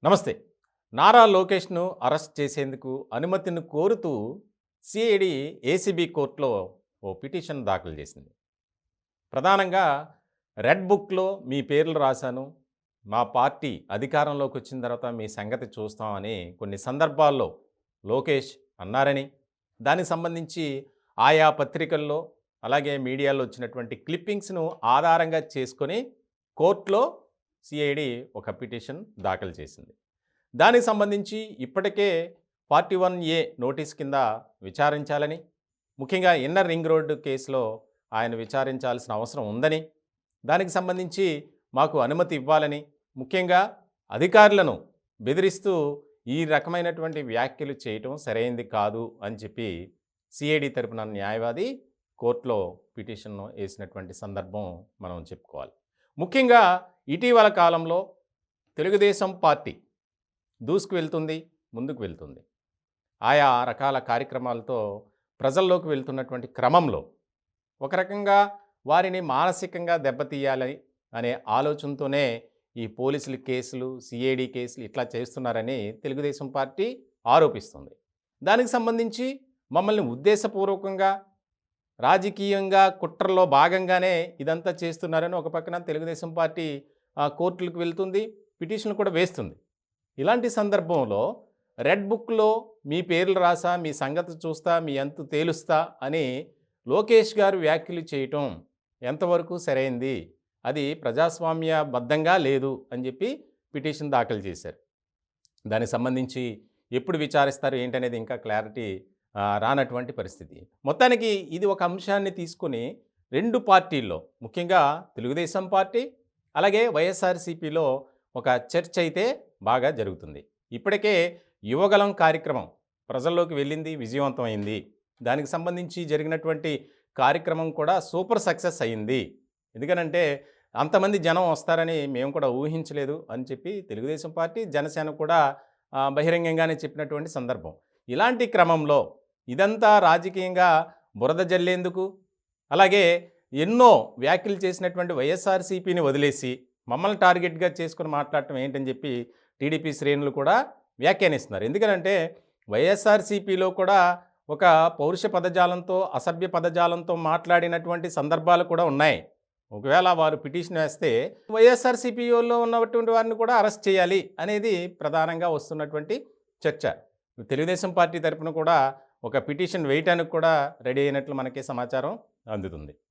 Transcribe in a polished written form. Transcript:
నమస్తే. నారా లోకేష్‌ను అరెస్ట్ చేసేందుకు అనుమతిని కోరుతూ సీఐడీ ఏసీబీ కోర్టులో ఓ పిటిషన్ దాఖలు చేసింది. ప్రధానంగా రెడ్ బుక్‌లో మీ పేర్లు రాశాను. మా పార్టీ అధికారంలోకి వచ్చిన తర్వాత మీ సంగతి చూస్తాం అని కొన్ని సందర్భాల్లో లోకేష్ అన్నారని, దానికి సంబంధించి ఆయా పత్రికల్లో, అలాగే మీడియాలో వచ్చినటువంటి క్లిప్పింగ్స్‌ను ఆధారంగా చేసుకొని కోర్టులో సీఐడీ ఒక పిటిషన్ దాఖలు చేసింది. దానికి సంబంధించి ఇప్పటికే 41A నోటీస్ కింద విచారించాలని, ముఖ్యంగా ఇన్నర్ రింగ్ రోడ్డు కేసులో ఆయన విచారించాల్సిన అవసరం ఉందని, దానికి సంబంధించి మాకు అనుమతి ఇవ్వాలని, ముఖ్యంగా అధికారులను బెదిరిస్తూ ఈ రకమైనటువంటి వ్యాఖ్యలు చేయటం సరైంది కాదు అని చెప్పి సిఐడి తరపున న్యాయవాది కోర్టులో పిటిషన్ వేసినటువంటి సందర్భం మనం చెప్పుకోవాలి. ముఖ్యంగా ఇటీవల కాలంలో తెలుగుదేశం పార్టీ దూసుకు వెళ్తుంది, ముందుకు వెళ్తుంది. ఆయా రకాల కార్యక్రమాలతో ప్రజల్లోకి వెళ్తున్నటువంటి క్రమంలో ఒక రకంగా వారిని మానసికంగా దెబ్బతీయాలి అనే ఆలోచనతోనే ఈ పోలీసుల కేసులు, సిఐడి కేసులు ఇట్లా చేస్తున్నారని తెలుగుదేశం పార్టీ ఆరోపిస్తుంది. దానికి సంబంధించి మమ్మల్ని ఉద్దేశపూర్వకంగా, రాజకీయంగా కుట్రలో భాగంగానే ఇదంతా చేస్తున్నారని ఒక పక్కన తెలుగుదేశం పార్టీ కోర్టులకు వెళ్తుంది, పిటిషన్లు కూడా వేస్తుంది. ఇలాంటి సందర్భంలో రెడ్ బుక్‌లో మీ పేర్లు రాసా, మీ సంగతి చూస్తా, మీ అంతు తేలుస్తా అని లోకేష్ గారు వ్యాఖ్యలు చేయటం ఎంతవరకు సరైంది? అది ప్రజాస్వామ్యబద్ధంగా లేదు అని చెప్పి పిటిషన్ దాఖలు చేశారు. దానికి సంబంధించి ఎప్పుడు విచారిస్తారు ఏంటనేది ఇంకా క్లారిటీ రానటువంటి పరిస్థితి. మొత్తానికి ఇది ఒక అంశాన్ని తీసుకొని 2 పార్టీల్లో, ముఖ్యంగా తెలుగుదేశం పార్టీ అలాగే వైఎస్ఆర్‌సీపీలో ఒక చర్చ అయితే బాగా జరుగుతుంది. ఇప్పటికే యువగళం కార్యక్రమం ప్రజల్లోకి వెళ్ళింది, విజయవంతమైంది. దానికి సంబంధించి జరిగినటువంటి కార్యక్రమం కూడా సూపర్ సక్సెస్ అయింది. ఎందుకనంటే అంతమంది జనం వస్తారని మేము కూడా ఊహించలేదు అని చెప్పి తెలుగుదేశం పార్టీ, జనసేన కూడా బహిరంగంగానే చెప్పినటువంటి సందర్భం. ఇలాంటి క్రమంలో ఇదంతా రాజకీయంగా బురద జల్లేందుకు, అలాగే ఎన్నో వ్యాఖ్యలు చేసినటువంటి వైఎస్ఆర్‌సీపీని వదిలేసి మమ్మల్ని టార్గెట్‌గా చేసుకొని మాట్లాడటం ఏంటని చెప్పి టీడీపీ శ్రేణులు కూడా వ్యాఖ్యానిస్తున్నారు. ఎందుకనంటే వైఎస్ఆర్‌సీపీలో కూడా ఒక పౌరుష పదజాలంతో, అసభ్య పదజాలంతో మాట్లాడినటువంటి సందర్భాలు కూడా ఉన్నాయి. ఒకవేళ వారు పిటిషన్ వేస్తే వైఎస్ఆర్‌సీపీలో ఉన్నటువంటి వారిని కూడా అరెస్ట్ చేయాలి అనేది ప్రధానంగా వస్తున్నటువంటి చర్చ. తెలుగుదేశం పార్టీ తరపున కూడా ఒక పిటిషన్ వేయటానికి కూడా రెడీ అయినట్లు మనకి సమాచారం అందుతుంది.